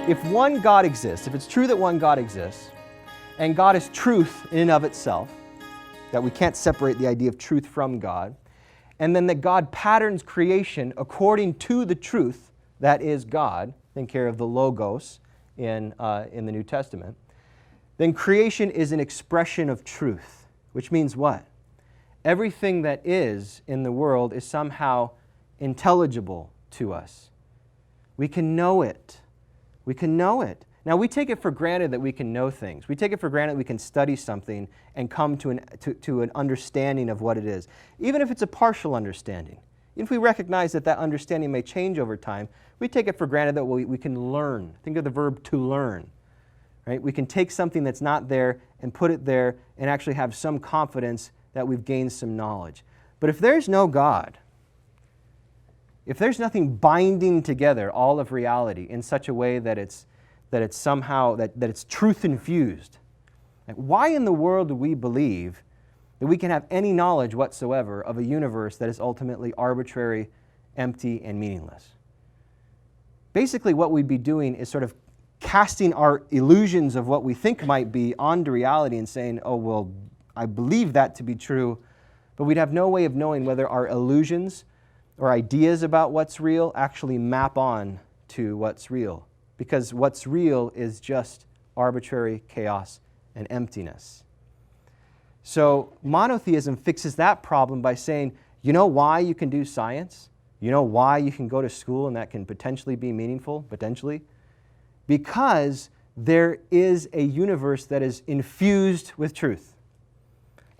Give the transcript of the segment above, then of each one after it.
if one God exists, if it's true that one God exists, and God is truth in and of itself, that we can't separate the idea of truth from God, and then that God patterns creation according to the truth that is God, think here of the Logos in the New Testament, then creation is an expression of truth, which means what? Everything that is in the world is somehow intelligible to us. We can know it. We can know it. Now, we take it for granted that we can know things. We take it for granted that we can study something and come to an understanding of what it is, even if it's a partial understanding. Even if we recognize that that understanding may change over time, we take it for granted that we can learn. Think of the verb to learn. Right? We can take something that's not there and put it there and actually have some confidence that we've gained some knowledge. But if there's no God, if there's nothing binding together all of reality in such a way that it's somehow, that it's truth infused, like why in the world do we believe that we can have any knowledge whatsoever of a universe that is ultimately arbitrary, empty, and meaningless? Basically, what we'd be doing is sort of casting our illusions of what we think might be onto reality and saying, oh, well, I believe that to be true, but we'd have no way of knowing whether our illusions or ideas about what's real actually map on to what's real, because what's real is just arbitrary chaos and emptiness. So monotheism fixes that problem by saying, you know why you can do science? You know why you can go to school and that can potentially be meaningful, potentially? Because there is a universe that is infused with truth.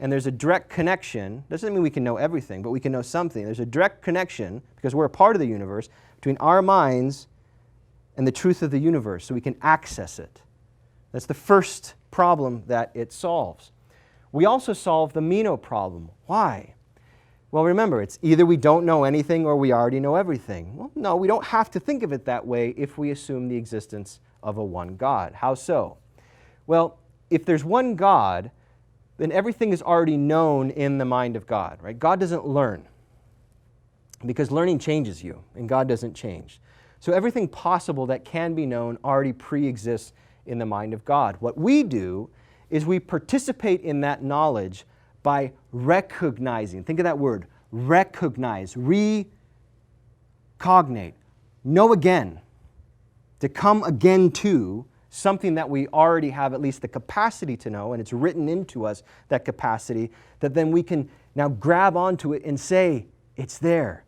And there's a direct connection. Doesn't mean we can know everything, but we can know something. There's a direct connection, because we're a part of the universe, between our minds and the truth of the universe, so we can access it. That's the first problem that it solves. We also solve the Meno problem. Why? Well, remember, it's either we don't know anything or we already know everything. Well, no, we don't have to think of it that way if we assume the existence of a one God. How so? Well, if there's one God, then everything is already known in the mind of God, right? God doesn't learn, because learning changes you, and God doesn't change. So everything possible that can be known already pre-exists in the mind of God. What we do is we participate in that knowledge by recognizing. Think of that word, recognize, recognate, know again, to come again to something that we already have at least the capacity to know, and it's written into us, that capacity, that then we can now grab onto it and say, it's there.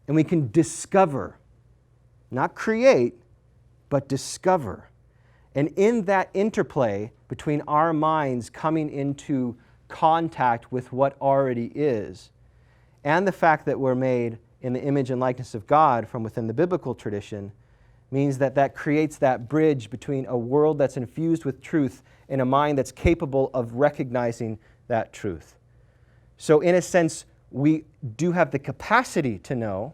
And we can discover, not create, but discover. And in that interplay between our minds coming into contact with what already is, and the fact that we're made in the image and likeness of God from within the biblical tradition, means that that creates that bridge between a world that's infused with truth and a mind that's capable of recognizing that truth. So in a sense, we do have the capacity to know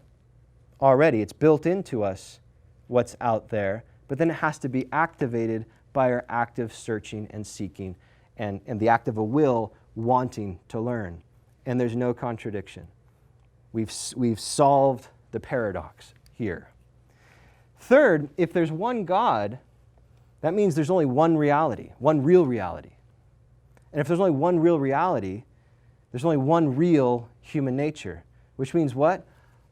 already. It's built into us what's out there, but then it has to be activated by our active searching and seeking and the act of a will wanting to learn. And there's no contradiction. We've solved the paradox here. Third, if there's one God, that means there's only one reality, one real reality. And if there's only one real reality, there's only one real human nature, which means what?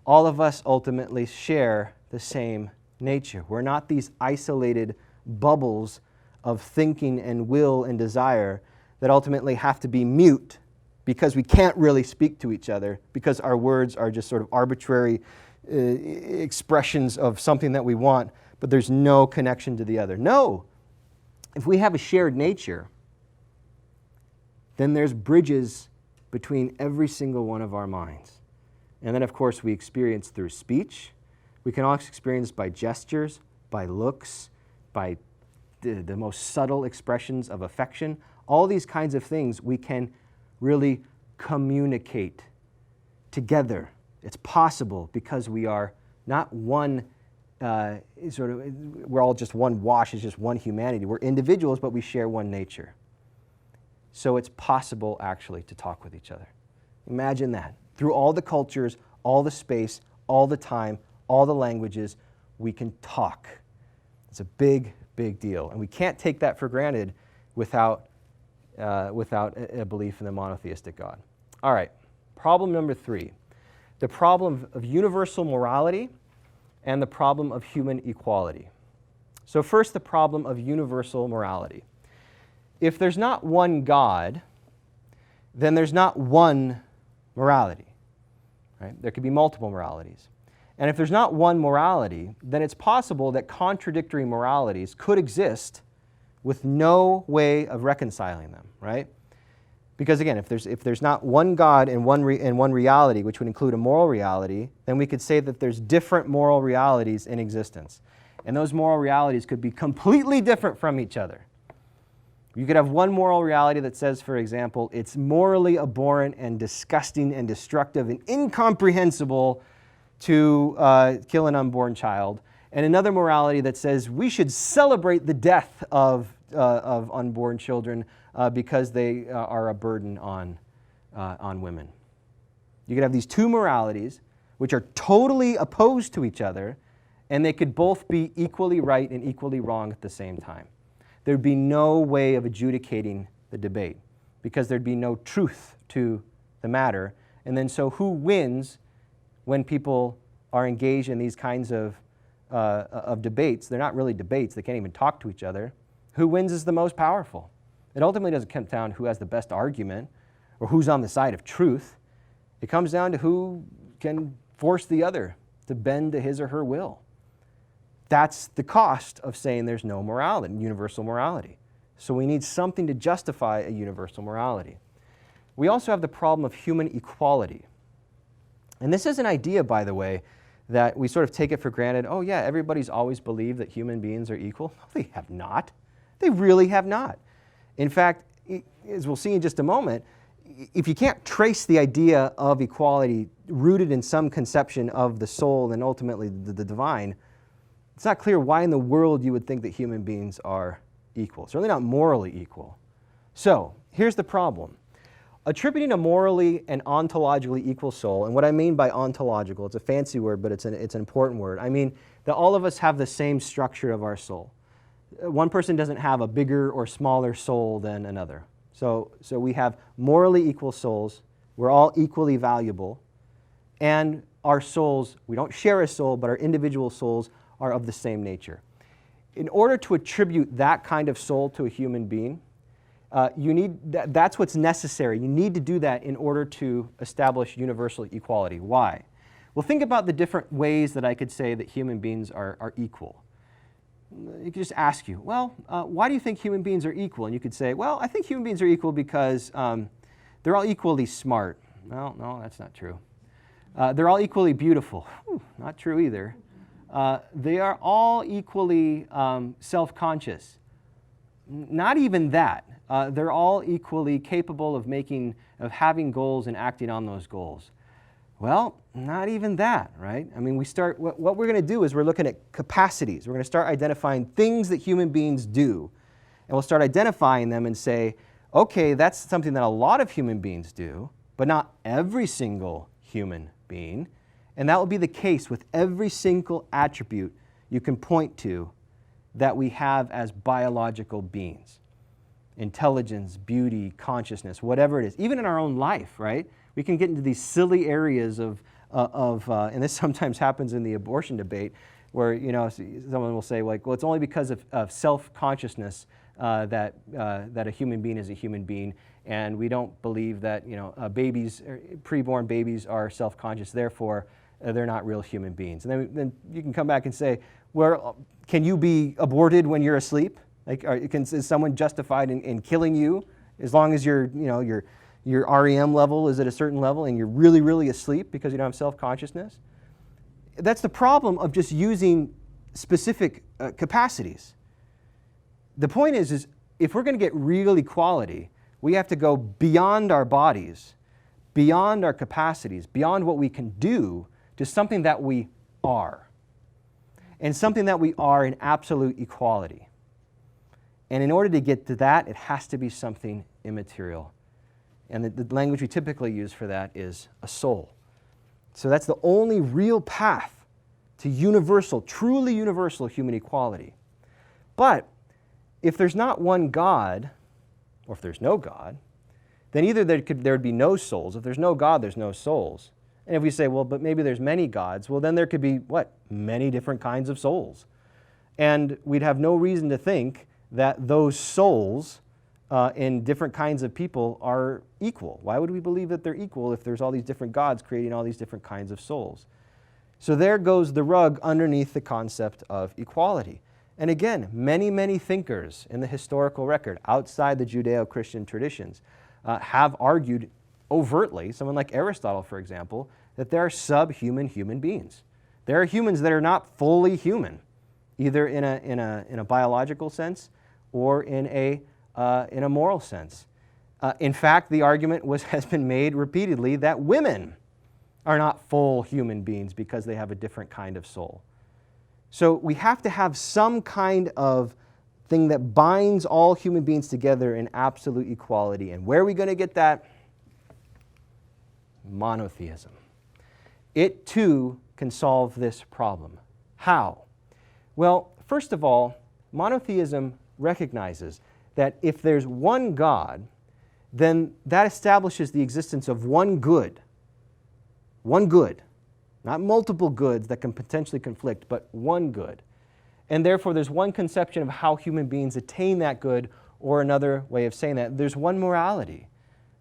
All of us ultimately share the same nature. We're not these isolated bubbles of thinking and will and desire that ultimately have to be mute because we can't really speak to each other, because our words are just sort of arbitrary expressions of something that we want, but there's no connection to the other. No! If we have a shared nature, then there's bridges between every single one of our minds. And then, of course, we experience through speech. We can also experience by gestures, by looks, by the most subtle expressions of affection. All these kinds of things we can really communicate together. It's possible because we are not one we're all just one wash, it's just one humanity. We're individuals, but we share one nature. So it's possible actually to talk with each other. Imagine that. Through all the cultures, all the space, all the time, all the languages, we can talk. It's a big, big deal. And we can't take that for granted without a belief in the monotheistic God. All right, problem number 3, the problem of universal morality and the problem of human equality. So first, the problem of universal morality. If there's not one God, then there's not one morality, right? There could be multiple moralities. And if there's not one morality, then it's possible that contradictory moralities could exist with no way of reconciling them, right? Because again, if there's not one God and one reality, which would include a moral reality, then we could say that there's different moral realities in existence. And those moral realities could be completely different from each other. You could have one moral reality that says, for example, it's morally abhorrent and disgusting and destructive and incomprehensible to kill an unborn child, and another morality that says we should celebrate the death of unborn children because they are a burden on women. You could have these two moralities which are totally opposed to each other, and they could both be equally right and equally wrong at the same time. There'd be no way of adjudicating the debate because there'd be no truth to the matter. And then so who wins when people are engaged in these kinds of debates? They're not really debates. They can't even talk to each other. Who wins is the most powerful. It ultimately doesn't come down to who has the best argument or who's on the side of truth. It comes down to who can force the other to bend to his or her will. That's the cost of saying there's no morality, universal morality. So we need something to justify a universal morality. We also have the problem of human equality. And this is an idea, by the way, that we sort of take it for granted. Oh yeah, everybody's always believed that human beings are equal. No, they have not. They really have not. In fact, as we'll see in just a moment, if you can't trace the idea of equality rooted in some conception of the soul and ultimately the divine, it's not clear why in the world you would think that human beings are equal. Certainly not morally equal. So here's the problem. Attributing a morally and ontologically equal soul, and what I mean by ontological, it's a fancy word, but it's an important word. I mean that all of us have the same structure of our soul. One person doesn't have a bigger or smaller soul than another. So we have morally equal souls. We're all equally valuable. And our souls, we don't share a soul, but our individual souls are of the same nature. In order to attribute that kind of soul to a human being, that's what's necessary. You need to do that in order to establish universal equality. Why? Well, think about the different ways that I could say that human beings are equal. You could just ask you, well, why do you think human beings are equal? And you could say, well, I think human beings are equal because they're all equally smart. Well, no, that's not true. They're all equally beautiful. Not true either. They are all equally self-conscious. Not even that. They're all equally capable of having goals and acting on those goals. Well, not even that, right? I mean, what we're going to do is we're looking at capacities. We're going to start identifying things that human beings do. And we'll start identifying them and say, okay, that's something that a lot of human beings do, but not every single human being. And that will be the case with every single attribute you can point to that we have as biological beings. Intelligence, beauty, consciousness, whatever it is. Even in our own life, right? We can get into these silly areas and this sometimes happens in the abortion debate, where someone will say, like, well, it's only because of self-consciousness that a human being is a human being, and we don't believe that preborn babies are self-conscious, therefore they're not real human beings. And then you can come back and say, well, can you be aborted when you're asleep? Like, is someone justified in killing you as long as your REM level is at a certain level and you're really, really asleep because you don't have self-consciousness? That's the problem of just using specific capacities. The point is if we're going to get real equality, we have to go beyond our bodies, beyond our capacities, beyond what we can do, to something that we are. And something that we are in absolute equality. And in order to get to that, it has to be something immaterial. And the language we typically use for that is a soul. So that's the only real path to universal, truly universal human equality. But if there's not one God, or if there's no God, then either there would be no souls. If there's no God, there's no souls. And if we say, well, but maybe there's many gods, well, then there could be, what? Many different kinds of souls. And we'd have no reason to think that those souls in different kinds of people are equal. Why would we believe that they're equal if there's all these different gods creating all these different kinds of souls? So there goes the rug underneath the concept of equality. And again, many, many thinkers in the historical record outside the Judeo-Christian traditions have argued overtly, someone like Aristotle, for example, that there are subhuman human beings. There are humans that are not fully human, either in a biological sense or in a moral sense. In fact, the argument has been made repeatedly that women are not full human beings because they have a different kind of soul. So we have to have some kind of thing that binds all human beings together in absolute equality. And where are we going to get that? Monotheism. It too can solve this problem. How? Well, first of all, monotheism recognizes that if there's one God, then that establishes the existence of one good, not multiple goods that can potentially conflict, but one good. And therefore, there's one conception of how human beings attain that good, or another way of saying that, there's one morality.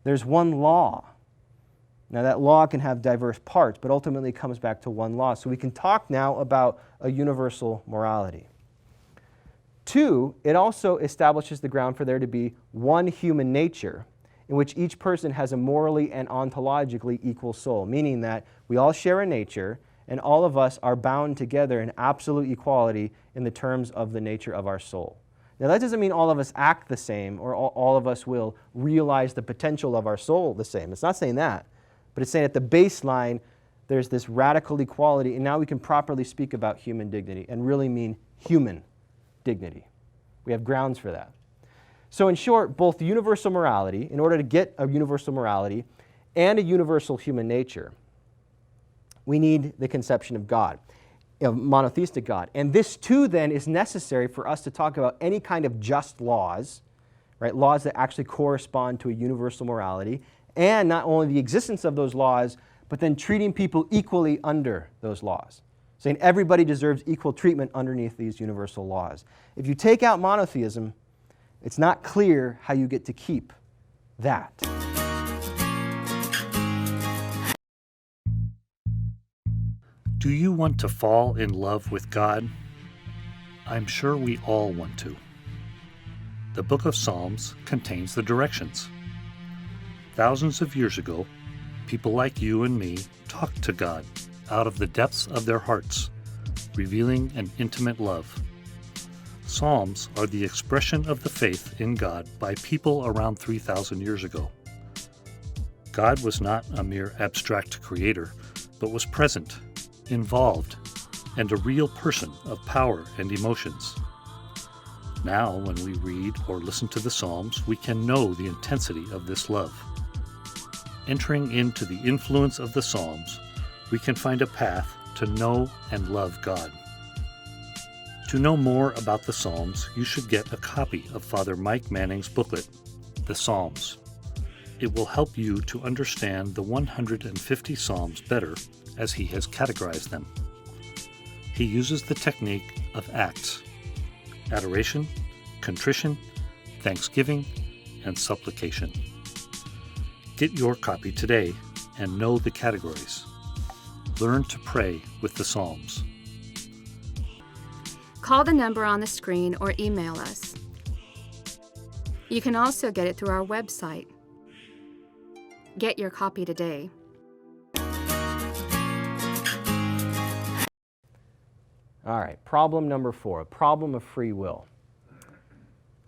There's one law. Now, that law can have diverse parts, but ultimately comes back to one law. So we can talk now about a universal morality. 2, it also establishes the ground for there to be one human nature in which each person has a morally and ontologically equal soul, meaning that we all share a nature and all of us are bound together in absolute equality in the terms of the nature of our soul. Now, that doesn't mean all of us act the same or all of us will realize the potential of our soul the same. It's not saying that, but it's saying at the baseline there's this radical equality, and now we can properly speak about human dignity and really mean human dignity. We have grounds for that. So in short, both universal morality, in order to get a universal morality, and a universal human nature, we need the conception of God, of monotheistic God. And this too then is necessary for us to talk about any kind of just laws, right? Laws that actually correspond to a universal morality, and not only the existence of those laws, but then treating people equally under those laws. Saying everybody deserves equal treatment underneath these universal laws. If you take out monotheism, it's not clear how you get to keep that. Do you want to fall in love with God? I'm sure we all want to. The book of Psalms contains the directions. Thousands of years ago, people like you and me talked to God out of the depths of their hearts, revealing an intimate love. Psalms are the expression of the faith in God by people around 3,000 years ago. God was not a mere abstract creator, but was present, involved, and a real person of power and emotions. Now, when we read or listen to the Psalms, we can know the intensity of this love. Entering into the influence of the Psalms, we can find a path to know and love God. To know more about the Psalms, you should get a copy of Father Mike Manning's booklet, The Psalms. It will help you to understand the 150 Psalms better as he has categorized them. He uses the technique of acts: adoration, contrition, thanksgiving, and supplication. Get your copy today and know the categories. Learn to pray with the Psalms. Call the number on the screen or email us. You can also get it through our website. Get your copy today. All right, problem number 4, a problem of free will.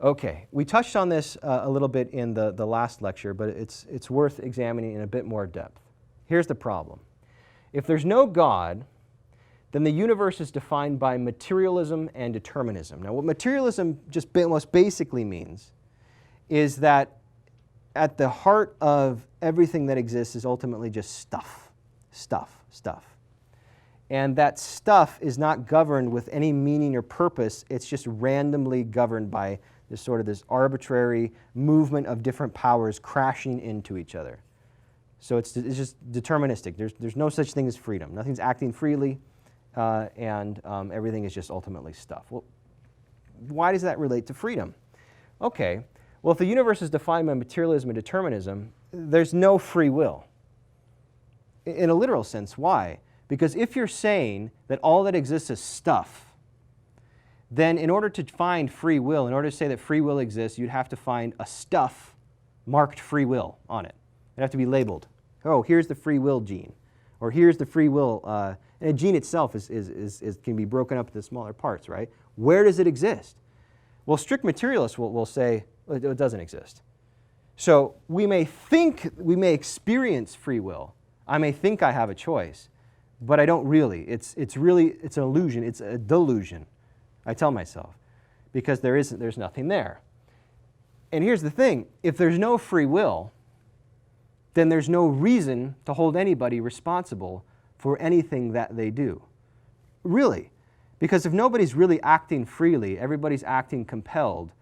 Okay, we touched on this a little bit in the last lecture, but it's worth examining in a bit more depth. Here's the problem. If there's no God, then the universe is defined by materialism and determinism. Now, what materialism just most basically means is that at the heart of everything that exists is ultimately just stuff. And that stuff is not governed with any meaning or purpose. It's just randomly governed by this arbitrary movement of different powers crashing into each other. So it's just deterministic. There's no such thing as freedom. Nothing's acting freely, and everything is just ultimately stuff. Well, why does that relate to freedom? Okay, well, if the universe is defined by materialism and determinism, there's no free will. In a literal sense, why? Because if you're saying that all that exists is stuff, then in order to find free will, in order to say that free will exists, you'd have to find a stuff marked free will on it. It'd have to be labeled. Oh, here's the free will gene, or here's the free will. And a gene itself can be broken up into smaller parts, right? Where does it exist? Well, strict materialists will say it doesn't exist. So we may experience free will. I may think I have a choice, but I don't really. It's an illusion. It's a delusion, I tell myself, because there's nothing there. And here's the thing. If there's no free will, then there's no reason to hold anybody responsible for anything that they do. Really. Because if nobody's really acting freely, everybody's acting compelled,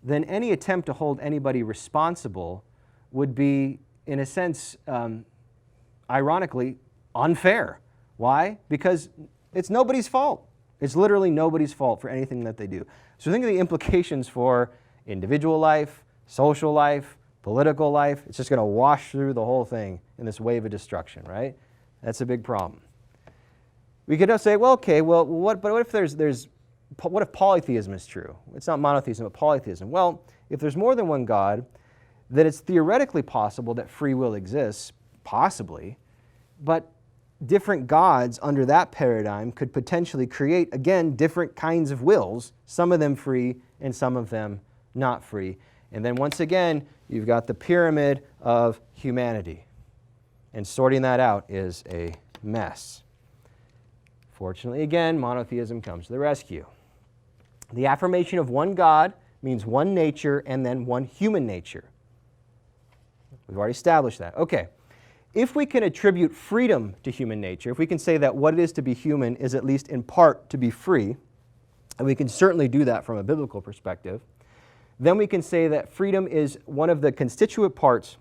then any attempt to hold anybody responsible would be, in a sense, ironically, unfair. Why? Because it's nobody's fault. It's literally nobody's fault for anything that they do. So think of the implications for individual life, social life, political life. It's just going to wash through the whole thing in this wave of destruction, right? That's a big problem. We could say, well, okay, what if polytheism is true? It's not monotheism, but polytheism. Well, if there's more than one God, then it's theoretically possible that free will exists, possibly, but different gods under that paradigm could potentially create, again, different kinds of wills, some of them free and some of them not free. And then once again, you've got the pyramid of humanity. And sorting that out is a mess. Fortunately, again, monotheism comes to the rescue. The affirmation of one God means one nature and then one human nature. We've already established that. Okay. If we can attribute freedom to human nature, if we can say that what it is to be human is at least in part to be free, and we can certainly do that from a biblical perspective, then we can say that freedom is one of the constituent parts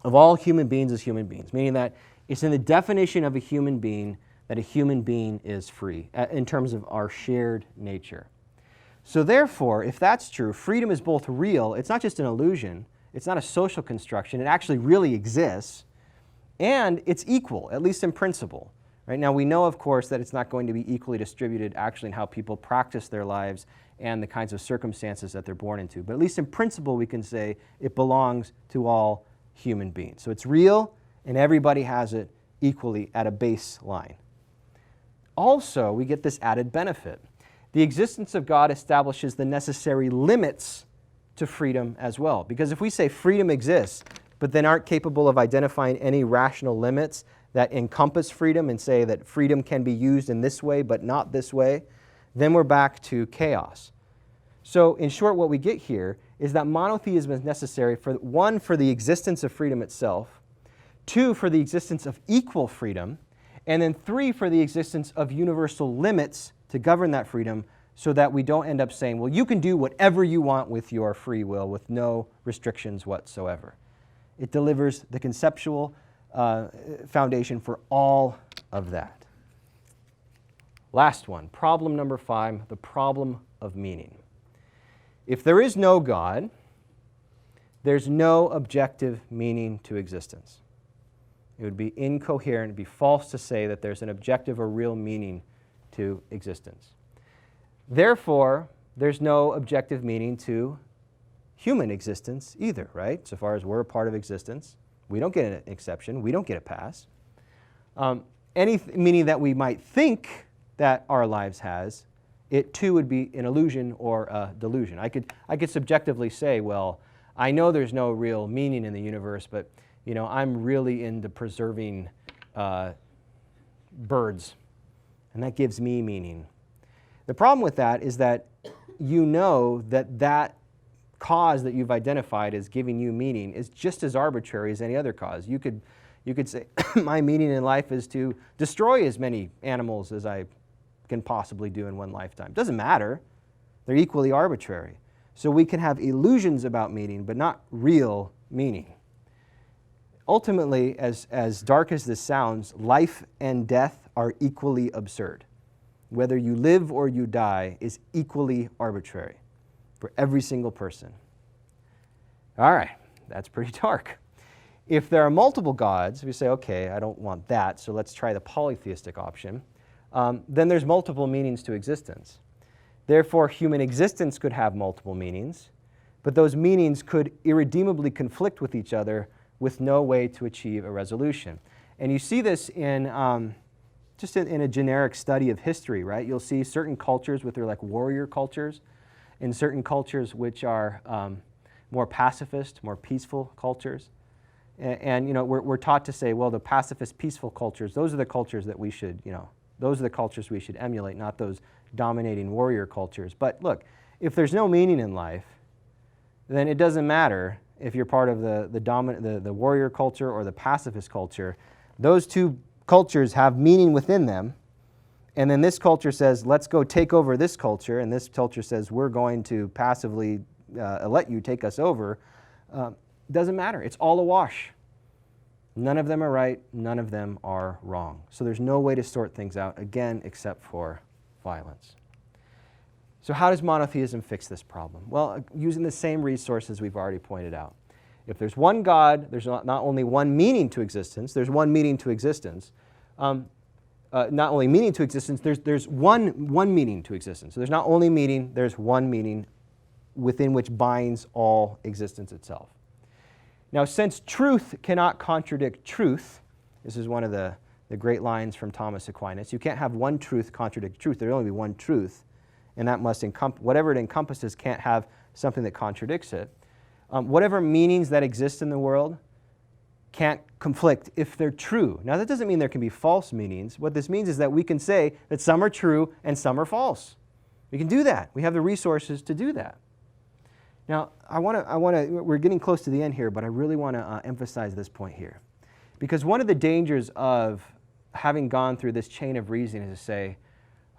of all human beings as human beings, meaning that it's in the definition of a human being that a human being is free in terms of our shared nature. So therefore, if that's true, freedom is both real, it's not just an illusion, it's not a social construction, it actually really exists, and it's equal, at least in principle. Right? Now we know, of course, that it's not going to be equally distributed actually in how people practice their lives and the kinds of circumstances that they're born into. But at least in principle, we can say it belongs to all human beings. So it's real, and everybody has it equally at a baseline. Also, we get this added benefit. The existence of God establishes the necessary limits to freedom as well. Because if we say freedom exists, but then aren't capable of identifying any rational limits that encompass freedom and say that freedom can be used in this way but not this way, then we're back to chaos. So in short, what we get here is that monotheism is necessary for, one, for the existence of freedom itself, two, for the existence of equal freedom, and then three, for the existence of universal limits to govern that freedom so that we don't end up saying, well, you can do whatever you want with your free will with no restrictions whatsoever. It delivers the conceptual foundation for all of that. Last one, problem number 5, the problem of meaning. If there is no God, there's no objective meaning to existence. It would be incoherent, it would be false to say that there's an objective or real meaning to existence. Therefore, there's no objective meaning to human existence either, right? So far as we're a part of existence, we don't get an exception, we don't get a pass. Any meaning that we might think that our lives has, it too would be an illusion or a delusion. I could subjectively say, well, I know there's no real meaning in the universe, but you know, I'm really into preserving birds, and that gives me meaning. The problem with that is that you know that that cause that you've identified as giving you meaning is just as arbitrary as any other cause. You could You could say, my meaning in life is to destroy as many animals as I can possibly do in one lifetime. Doesn't matter. They're equally arbitrary. So we can have illusions about meaning, but not real meaning. Ultimately, as dark as this sounds, life and death are equally absurd. Whether you live or you die is equally arbitrary for every single person. All right, that's pretty dark. If there are multiple gods, we say, okay, I don't want that, so let's try the polytheistic option. Then there's multiple meanings to existence. Therefore, human existence could have multiple meanings, but those meanings could irredeemably conflict with each other with no way to achieve a resolution. And you see this in just in a generic study of history, right? You'll see certain cultures with their like warrior cultures, and certain cultures which are more pacifist, more peaceful cultures. And you know, we're taught to say, well, the pacifist, peaceful cultures, those are the cultures that we should, you know, those are the cultures we should emulate, not those dominating warrior cultures. But look, if there's no meaning in life, then it doesn't matter if you're part of the warrior culture or the pacifist culture. Those two cultures have meaning within them, and then this culture says, let's go take over this culture, and this culture says, we're going to passively let you take us over. Doesn't matter. It's all a wash. None of them are right. None of them are wrong. So there's no way to sort things out, again, except for violence. So how does monotheism fix this problem? Well, using the same resources we've already pointed out. If there's one God, there's not only one meaning to existence, there's one meaning to existence. Not only meaning to existence, there's one meaning to existence. So there's not only meaning, there's one meaning within which binds all existence itself. Now, since truth cannot contradict truth, this is one of the great lines from Thomas Aquinas, you can't have one truth contradict truth. There will only be one truth, and that must whatever it encompasses can't have something that contradicts it. Whatever meanings that exist in the world can't conflict if they're true. Now, that doesn't mean there can be false meanings. What this means is that we can say that some are true and some are false. We can do that. We have the resources to do that. Now, we're getting close to the end here, but I really want to emphasize this point here. Because one of the dangers of having gone through this chain of reasoning is to say,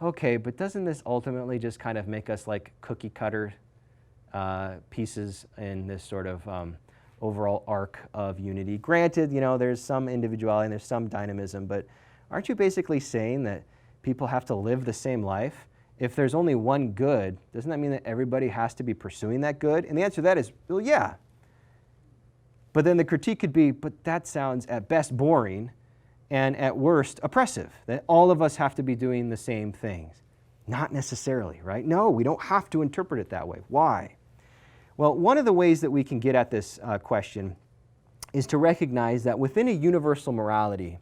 okay, but doesn't this ultimately just kind of make us like cookie cutter pieces in this sort of overall arc of unity? Granted, you know, there's some individuality and there's some dynamism, but aren't you basically saying that people have to live the same life? If there's only one good, doesn't that mean that everybody has to be pursuing that good? And the answer to that is, well, yeah. But then the critique could be, but that sounds at best boring and at worst oppressive, that all of us have to be doing the same things. Not necessarily, right? No, we don't have to interpret it that way. Why? Well, one of the ways that we can get at this question is to recognize that within a universal morality,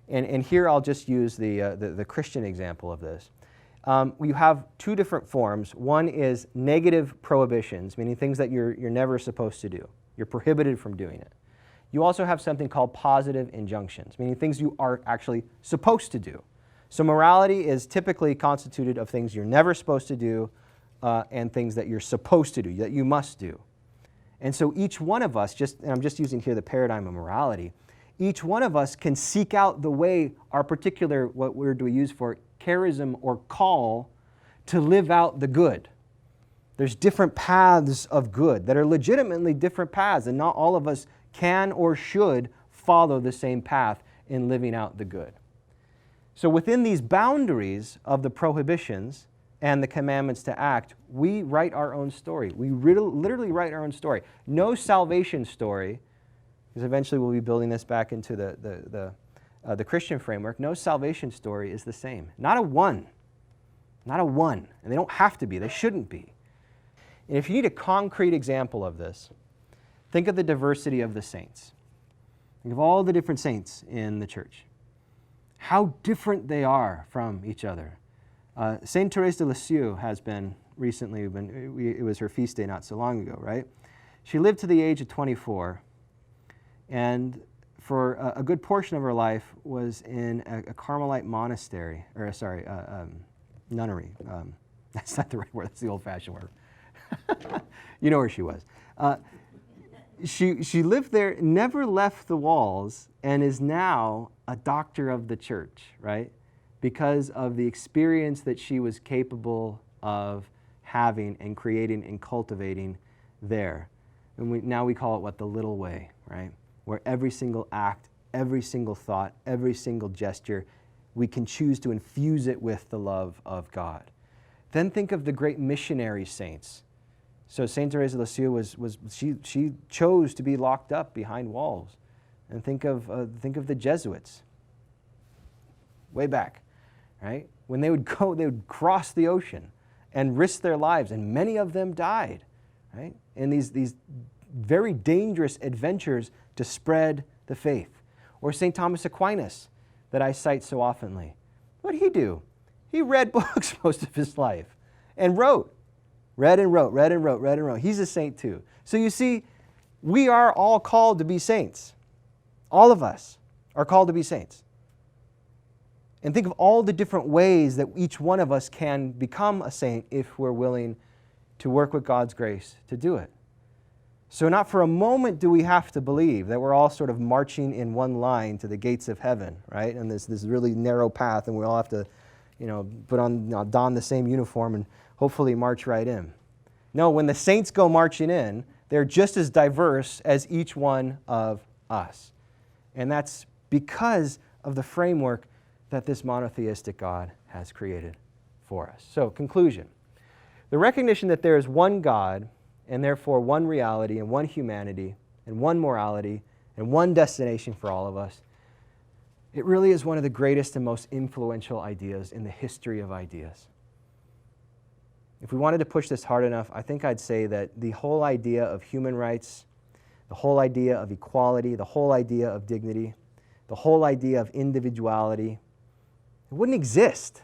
and here I'll just use the Christian example of this, you have two different forms. One is negative prohibitions, meaning things that you're never supposed to do. You're prohibited from doing it. You also have something called positive injunctions, meaning things you are actually supposed to do. So morality is typically constituted of things you're never supposed to do and things that you're supposed to do, that you must do. And so each one of us, and I'm just using here the paradigm of morality, each one of us can seek out the way our particular, what word do we use for it, charism or call to live out the good. There's different paths of good that are legitimately different paths, and not all of us can or should follow the same path in living out the good. So within these boundaries of the prohibitions and the commandments to act, we write our own story. We literally write our own story. No salvation story, because eventually we'll be building this back into the Christian framework, no salvation story is the same. Not a one. Not a one. And they don't have to be. They shouldn't be. And if you need a concrete example of this, think of the diversity of the saints. Think of all the different saints in the church. How different they are from each other. Saint Therese de Lisieux has been recently, it was her feast day not so long ago, right? She lived to the age of 24, and for a good portion of her life was in a Carmelite monastery, or sorry, nunnery. That's not the right word, that's the old-fashioned word. You know where she was. She lived there, never left the walls, and is now a doctor of the church, right? Because of the experience that she was capable of having and creating and cultivating there. And now we call it what? The little way, right? Where every single act, every single thought, every single gesture, we can choose to infuse it with the love of God. Then think of the great missionary saints. So Saint Therese of Lisieux she chose to be locked up behind walls. And think of the Jesuits, way back, right? When they would go, they would cross the ocean and risk their lives, and many of them died, right? In these very dangerous adventures to spread the faith. Or St. Thomas Aquinas, that I cite so oftenly. What did he do? He read books most of his life and wrote. Read and wrote, read and wrote, read and wrote. He's a saint too. So you see, we are all called to be saints. All of us are called to be saints. And think of all the different ways that each one of us can become a saint if we're willing to work with God's grace to do it. So not for a moment do we have to believe that we're all sort of marching in one line to the gates of heaven, right? And this really narrow path, and we all have to, don the same uniform and hopefully march right in. No, when the saints go marching in, they're just as diverse as each one of us. And that's because of the framework that this monotheistic God has created for us. So, conclusion. The recognition that there is one God, and therefore one reality and one humanity and one morality and one destination for all of us, it really is one of the greatest and most influential ideas in the history of ideas. If we wanted to push this hard enough, I think I'd say that the whole idea of human rights, the whole idea of equality, the whole idea of dignity, the whole idea of individuality, it wouldn't exist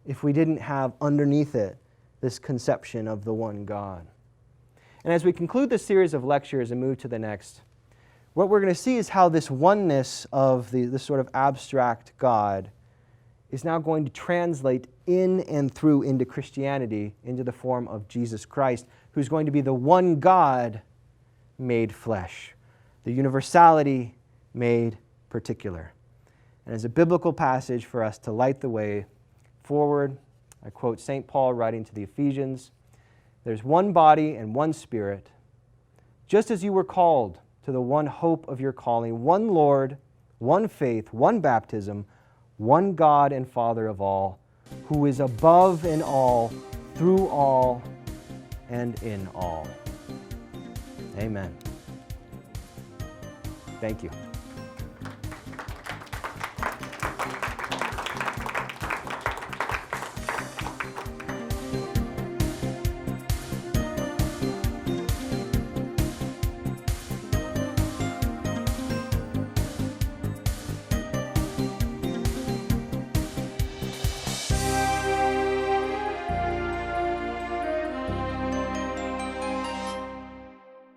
if we didn't have underneath it this conception of the one God. And as we conclude this series of lectures and move to the next, what we're going to see is how this oneness of this sort of abstract God is now going to translate in and through into Christianity, into the form of Jesus Christ, who's going to be the one God made flesh, the universality made particular. And as a biblical passage for us to light the way forward, I quote St. Paul writing to the Ephesians, "There's one body and one Spirit, just as you were called to the one hope of your calling, one Lord, one faith, one baptism, one God and Father of all, who is above in all, through all, and in all." Amen. Thank you.